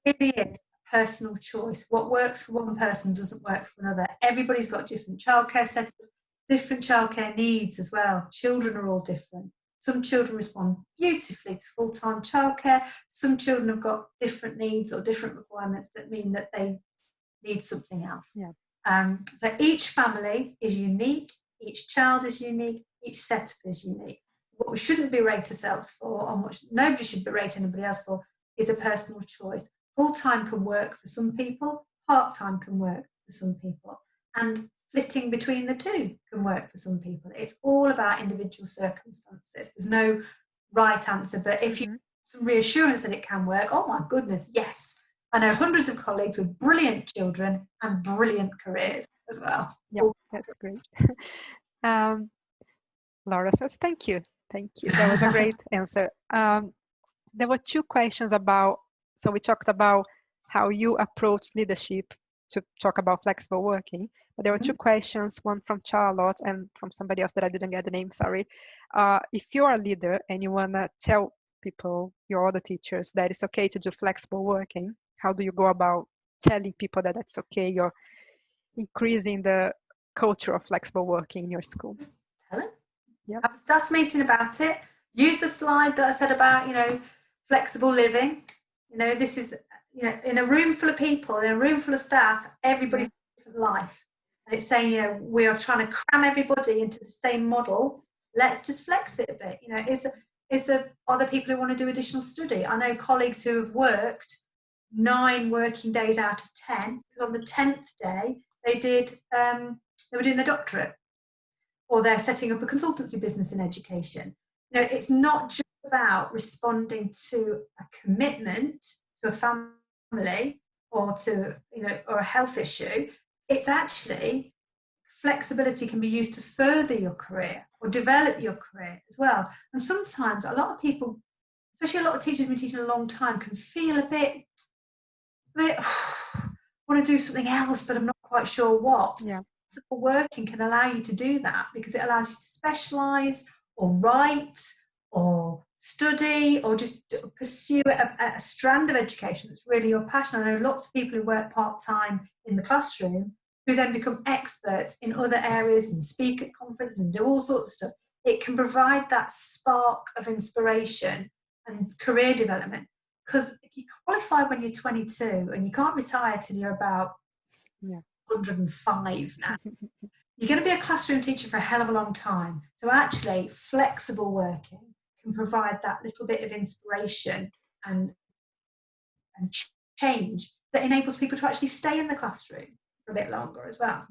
It really is a personal choice. What works for one person doesn't work for another. Everybody's got different childcare setups, different childcare needs as well. Children are all different. Some children respond beautifully to full-time childcare. Some children have got different needs or different requirements that mean that they need something else. Yeah. So each family is unique, each child is unique, each setup is unique. What we shouldn't berate ourselves for, and what nobody should berate anybody else for, is a personal choice. Full-time can work for some people, part-time can work for some people, and flitting between the two can work for some people. It's all about individual circumstances. There's no right answer, but if you have some reassurance that it can work, oh my goodness, yes. I know hundreds of colleagues with brilliant children and brilliant careers as well. Yeah, that's great. Laura says, thank you. Thank you. That was a great answer. There were two questions about, so we talked about how you approach leadership to talk about flexible working. But there were two questions, one from Charlotte and from somebody else that I didn't get the name, sorry. If you're a leader and you want to tell people, your other teachers, that it's okay to do flexible working, how do you go about telling people that that's okay? You're increasing the culture of flexible working in your school. Yep. Have a staff meeting about it. Use the slide that I said about, flexible living. This is, in a room full of people, in a room full of staff, everybody's different life. And it's saying, we are trying to cram everybody into the same model. Let's just flex it a bit. Are there people who want to do additional study? I know colleagues who have worked 9 working days out of 10, because on the 10th day, they were doing their doctorate, or they're setting up a consultancy business in education. It's not just about responding to a commitment to a family or to, or a health issue. It's actually, flexibility can be used to further your career or develop your career as well. And sometimes a lot of people, especially a lot of teachers who've been teaching a long time, can feel a bit want to do something else, but I'm not quite sure what. Yeah. Flexible working can allow you to do that because it allows you to specialise or write or study or just pursue a strand of education that's really your passion. I know lots of people who work part-time in the classroom who then become experts in other areas and speak at conferences and do all sorts of stuff. It can provide that spark of inspiration and career development, because if you qualify when you're 22 and you can't retire till you're about 105 now, you're going to be a classroom teacher for a hell of a long time. So actually, flexible working can provide that little bit of inspiration and change that enables people to actually stay in the classroom for a bit longer as well.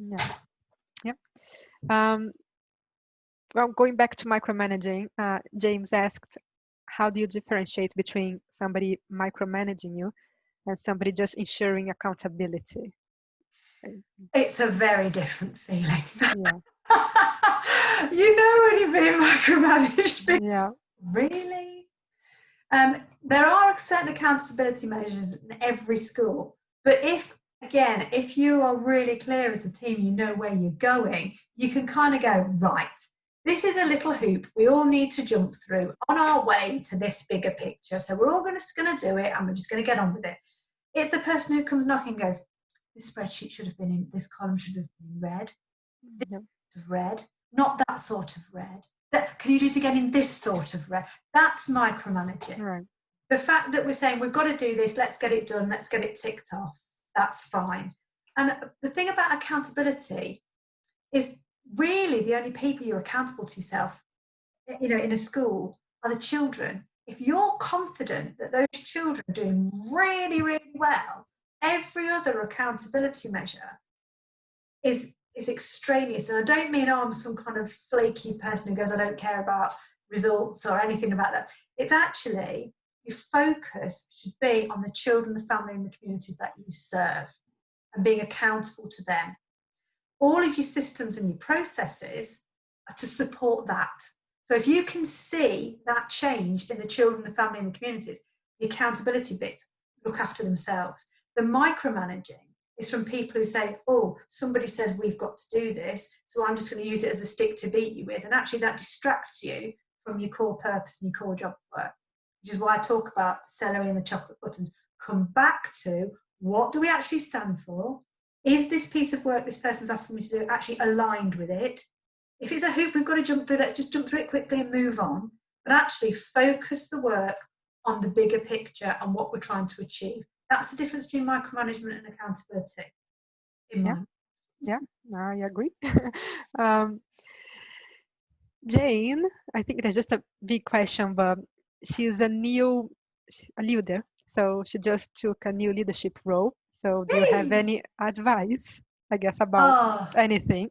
Yeah. Well, going back to micromanaging, James asked, how do you differentiate between somebody micromanaging you and somebody just ensuring accountability? It's a very different feeling. Yeah. When you're being micromanaged. Yeah. Really? There are certain accountability measures in every school, but if you are really clear as a team, you know where you're going, you can kind of go, right, this is a little hoop we all need to jump through on our way to this bigger picture. So we're all just going to do it and we're just going to get on with it. It's the person who comes knocking and goes, this spreadsheet should have been in, this column should have been red. This sort of red, not that sort of red. Can you do it again in this sort of red? That's micromanaging. Right. The fact that we're saying we've got to do this, let's get it done, let's get it ticked off, that's fine. And the thing about accountability is really the only people you're accountable to yourself, in a school, are the children. If you're confident that those children are doing really, really well, every other accountability measure is extraneous. And I don't mean I'm some kind of flaky person who goes, I don't care about results or anything about that. It's actually, your focus should be on the children, the family and the communities that you serve and being accountable to them. All of your systems and your processes are to support that. So if you can see that change in the children, the family and the communities, the accountability bits look after themselves. The micromanaging is from people who say, oh, somebody says we've got to do this, so I'm just going to use it as a stick to beat you with. And actually that distracts you from your core purpose and your core job work, which is why I talk about the celery and the chocolate buttons. Come back to, what do we actually stand for? Is this piece of work this person's asking me to do actually aligned with it? If it's a hoop we've got to jump through, let's just jump through it quickly and move on. but actually focus the work on the bigger picture and what we're trying to achieve. That's the difference between micromanagement and accountability, in Yeah, my. yeah, I agree. um, Jane, I think that's just a big question, but she's a leader, so she just took a new leadership role. So do you have Hey! any advice, I guess, about Oh, anything?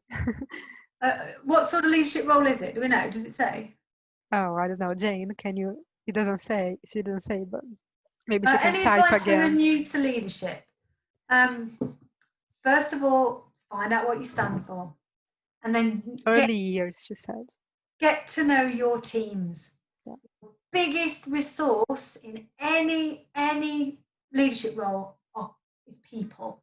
what sort of leadership role is it? Do we know? Does it say? Oh, I don't know. Jane, can you? It doesn't say. She didn't say, but maybe she can Any type advice for her again. new to leadership? Um, First of all, find out what you stand for, and then Early years, she said. get to know your teams. Yeah. Biggest resource in any leadership role is people.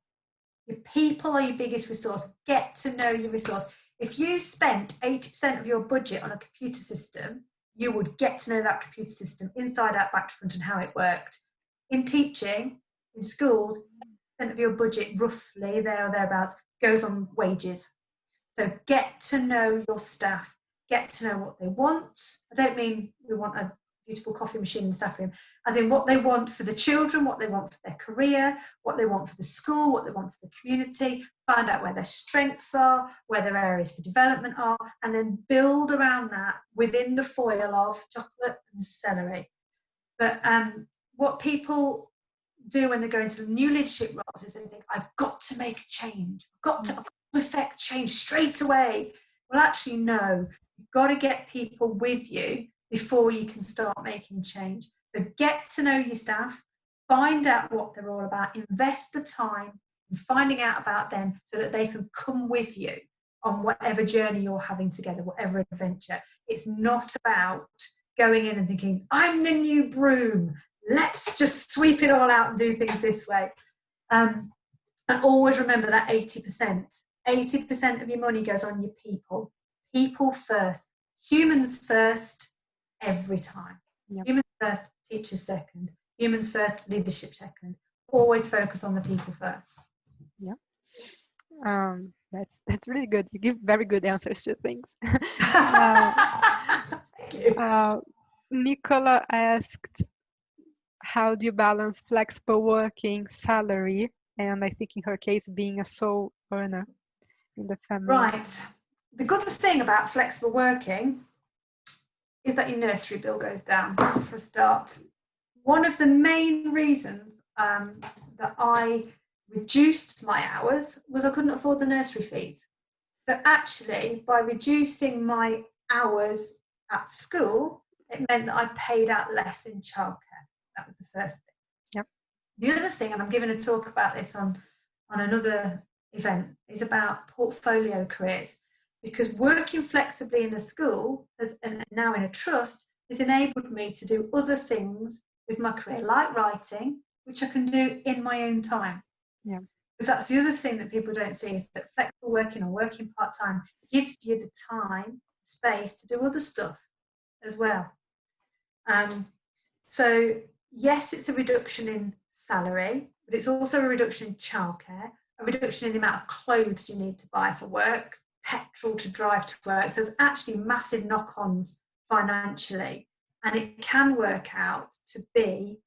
Your people are your biggest resource. Get to know your resource. If you spent 80% of your budget on a computer system, you would get to know that computer system inside out, back to front, and how it worked. In teaching, in schools, 80% of your budget, roughly there or thereabouts, goes on wages. So get to know your staff, get to know what they want. I don't mean we want a beautiful coffee machine in the staff room, as in what they want for the children, what they want for their career, what they want for the school, what they want for the community, find out where their strengths are, where their areas for development are, and then build around that within the foil of chocolate and celery. But what people do when they go into new leadership roles is they think, I've got to make a change. I've got to effect change straight away. Well, actually, no. You've got to get people with you before you can start making change. So get to know your staff, find out what they're all about, invest the time in finding out about them so that they can come with you on whatever journey you're having together, whatever adventure. It's not about going in and thinking, I'm the new broom. Let's just sweep it all out and do things this way. And always remember that 80%. 80% of your money goes on your people. People first. Humans first every time. Yep. Humans first, teachers second. Humans first, leadership second. Always focus on the people first. Yeah. That's really good. You give very good answers to things. Thank you. Nicola asked, how do you balance flexible working, salary, and I think in her case being a sole earner in the family? Right. The good thing about flexible working is that your nursery bill goes down for a start. One of the main reasons that I reduced my hours was I couldn't afford the nursery fees. So actually, by reducing my hours at school, it meant that I paid out less in childcare. That was the first thing. Yep. The other thing, and I'm giving a talk about this on another event, is about portfolio careers. Because working flexibly in a school and now in a trust has enabled me to do other things with my career, like writing, which I can do in my own time. Yeah. Because that's the other thing that people don't see, is that flexible working or working part-time gives you the time, space to do other stuff as well. So yes, it's a reduction in salary, but it's also a reduction in childcare, a reduction in the amount of clothes you need to buy for work, petrol to drive to work. So there's actually massive knock-ons financially, and it can work out to be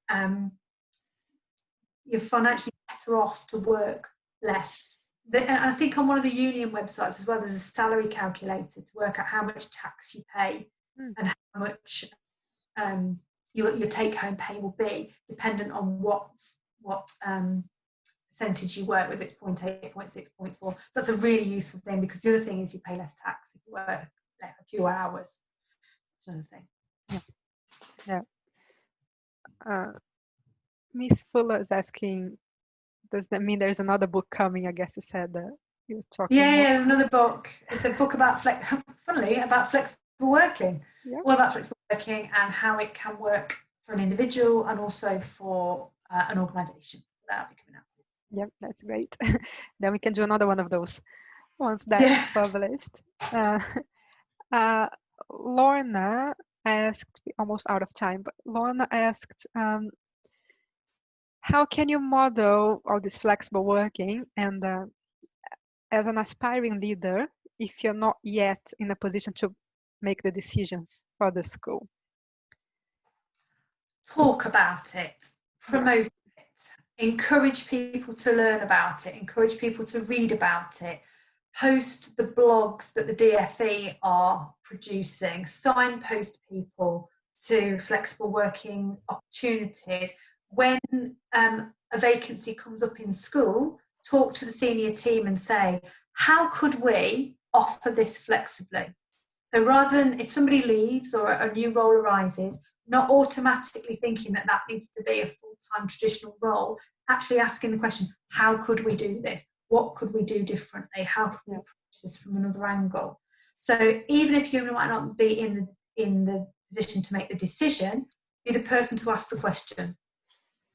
you're financially better off to work less. And I think on one of the union websites as well, there's a salary calculator to work out how much tax you pay and how much your take-home pay will be, dependent on what percentage you work with. It's 0.8, 0.6, 0.4. So that's a really useful thing, because the other thing is you pay less tax if you work a few hours, sort of thing. Yeah. Miss Fuller is asking, does that mean there's another book coming? I guess you said that you're talking more. There's another book. It's a book about about flexible working. Yeah. All about flexible working and how it can work for an individual and also for an organisation. So that'll be coming out soon. Yep, that's great. Then we can do another one of those once that's published. Lorna asked, almost out of time, but Lorna asked, how can you model all this flexible working, and as an aspiring leader, if you're not yet in a position to make the decisions for the school? talk about it, promote it, encourage people to learn about it, encourage people to read about it, post the blogs that the DFE are producing, signpost people to flexible working opportunities. When a vacancy comes up in school, talk to the senior team and say, how could we offer this flexibly? So rather than if somebody leaves or a new role arises, not automatically thinking that that needs to be a full-time traditional role, actually asking the question, how could we do this? What could we do differently? How could we approach this from another angle? So even if you might not be in the position to make the decision, be the person to ask the question.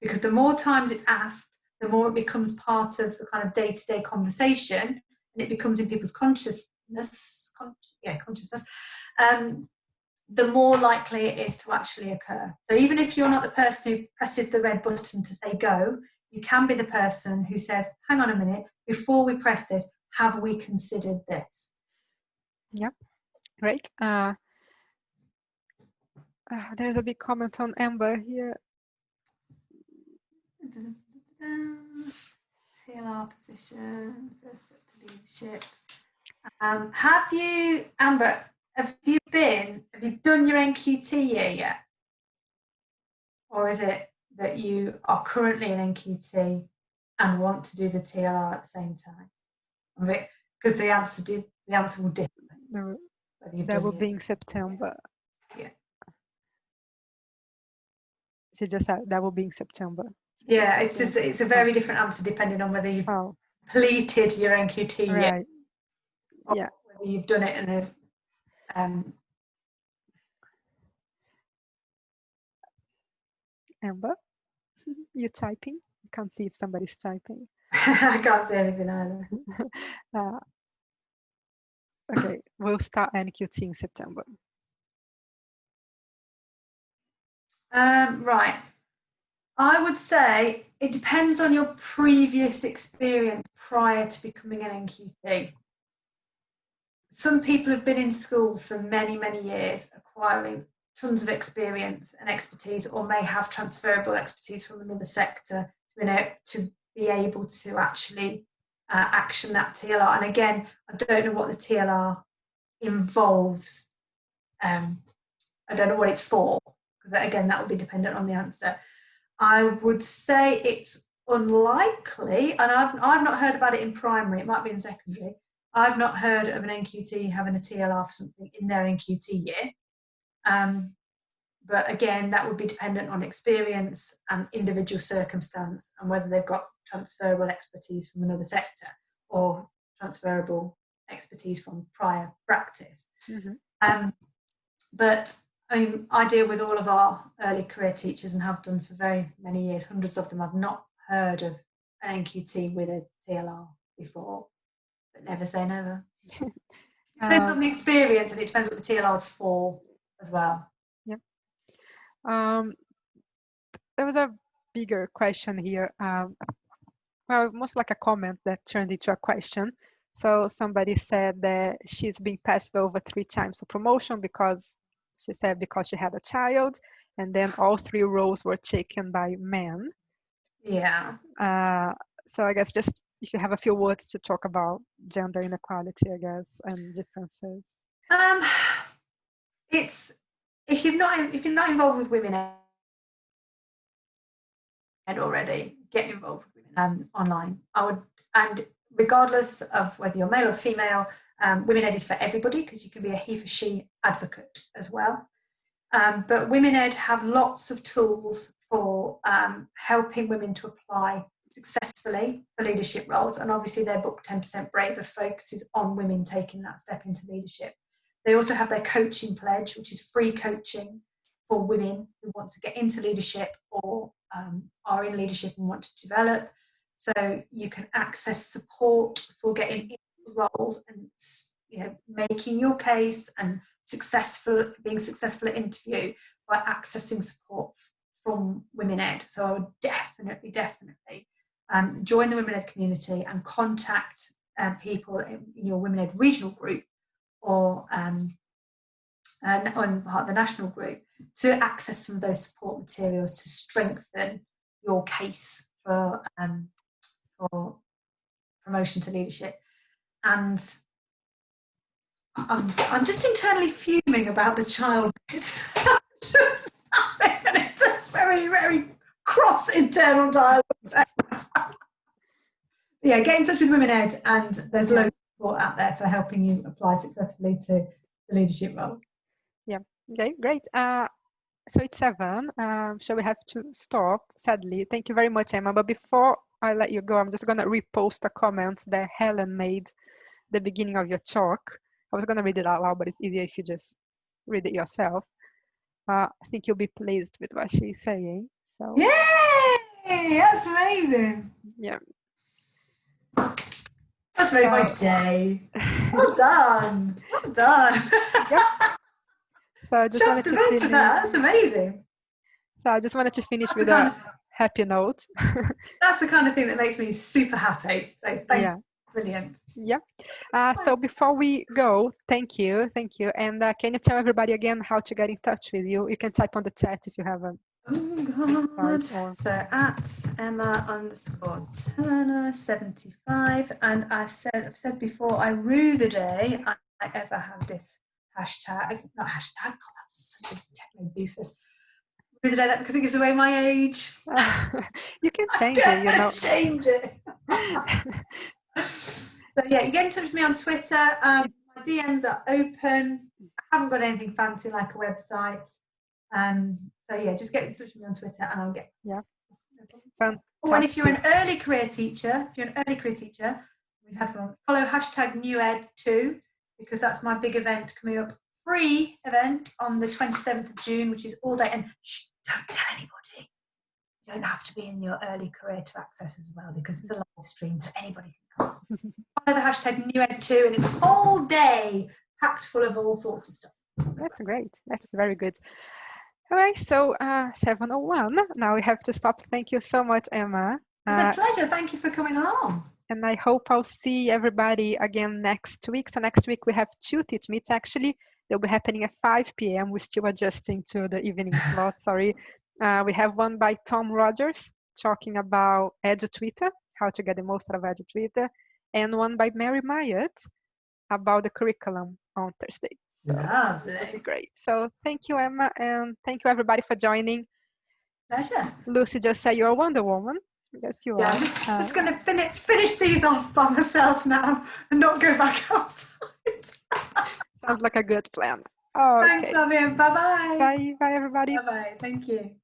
Because the more times it's asked, the more it becomes part of the kind of day-to-day conversation, and it becomes in people's consciousness, the more likely it is to actually occur. So even if you're not the person who presses the red button to say go, you can be the person who says, hang on a minute, before we press this, have we considered this? Yeah, great. There's a big comment on Amber here. TLR position, first step to leadership. Have you, Amber, have you done your NQT year yet? Or is it that you are currently in NQT and want to do the TLR at the same time? Because the answer will differ. No, that will be in September. Yeah. She just said that will be in September. Yeah, it's a very different answer depending on whether you've completed your NQT yet. Or whether you've done it in a Amber, you typing? I can't see if somebody's typing. I can't see anything either. Okay, we'll start NQT in September. Right. I would say it depends on your previous experience prior to becoming an NQT. Some people have been in schools for many, many years, acquiring tons of experience and expertise, or may have transferable expertise from another sector to be able to actually action that TLR. And again, I don't know what the TLR involves. I don't know what it's for, because again, that will be dependent on the answer. I would say it's unlikely, and I've not heard about it in primary, it might be in secondary. I've not heard of an NQT having a TLR for something in their NQT year. But again, that would be dependent on experience and individual circumstance, and whether they've got transferable expertise from another sector or transferable expertise from prior practice. Mm-hmm. But I mean, I deal with all of our early career teachers and have done for very many years. Hundreds of them have not heard of an NQT with a TLR before, but never say never. Depends on the experience, and it depends what the TLR is for as well. Yeah. There was a bigger question here. Well, most like a comment that turned into a question. So somebody said that she's been passed over 3 times for promotion because she had a child, and then all 3 roles were taken by men. Yeah. So I guess just if you have a few words to talk about gender inequality, I guess, and differences. It's if you're not involved with women already, get involved with women online. And regardless of whether you're male or female, Women Ed is for everybody, because you can be a he for she advocate as well. But Women Ed have lots of tools for helping women to apply successfully for leadership roles. And obviously their book 10% Braver focuses on women taking that step into leadership. They also have their coaching pledge, which is free coaching for women who want to get into leadership or are in leadership and want to develop. So you can access support for getting into roles and, you know, making your case and being successful at interview by accessing support from Women Ed. So I would definitely join the Women Ed community and contact people in your Women Ed regional group or on part of the national group, to access some of those support materials to strengthen your case for promotion to leadership. And I'm just internally fuming about the child bit. Just having a very, very cross internal dialogue there. Yeah, get in touch with Women Ed, and there's loads of support out there for helping you apply successfully to the leadership roles. Yeah, okay, great. So it's 7, so we have to stop, sadly. Thank you very much, Emma. But before I let you go, I'm just going to repost a comment that Helen made the beginning of your talk. I was going to read it out loud, but it's easier if you just read it yourself. I think you'll be pleased with what she's saying. So yay! That's amazing. Yeah. That's made my day. Well done. Well done. Yep. So I just wanted to finish. That's amazing. So I just wanted to finish with a happy note. That's the kind of thing that makes me super happy. So thank you. Brilliant. Yeah. So before we go, thank you. And can you tell everybody again how to get in touch with you? You can type on the chat if you haven't. Oh God. So at Emma_Turner75, and I've said before, I rue the day I ever have this hashtag. Not hashtag. God, that's such a techno doofus. Rue the day that, because it gives away my age. You can change it. You know. Change it. So yeah, you get in touch with me on Twitter. My DMs are open. I haven't got anything fancy like a website. So yeah, just get in touch with me on Twitter and I'll get. Yeah. Fantastic. Oh, and if you're an early career teacher, we have one. Follow #NewEd2, because that's my big event coming up. Free event on the 27th of June, which is all day. And don't tell anybody. You don't have to be in your early career to access as well, because it's a live stream, so anybody can come. Follow the #NewEd2, and it's all day, packed full of all sorts of stuff. That's great. That's very good. All right, so 7:01. Now we have to stop. Thank you so much, Emma. It's a pleasure. Thank you for coming along. And I hope I'll see everybody again next week. So next week we have 2 teach meets. Actually, they'll be happening at 5 p.m. We're still adjusting to the evening slot. Sorry. We have one by Tom Rogers talking about EduTwitter, how to get the most out of EduTwitter, and one by Mary Myatt about the curriculum on Thursday. So lovely. Great. So thank you, Emma, and thank you everybody for joining. Pleasure. Lucy just said you're a Wonder Woman. Yes, you are. I'm just going to finish these off by myself now and not go back outside. Sounds like a good plan. Okay. Thanks, Fabian. Bye-bye. Bye. Bye, everybody. Bye-bye. Thank you.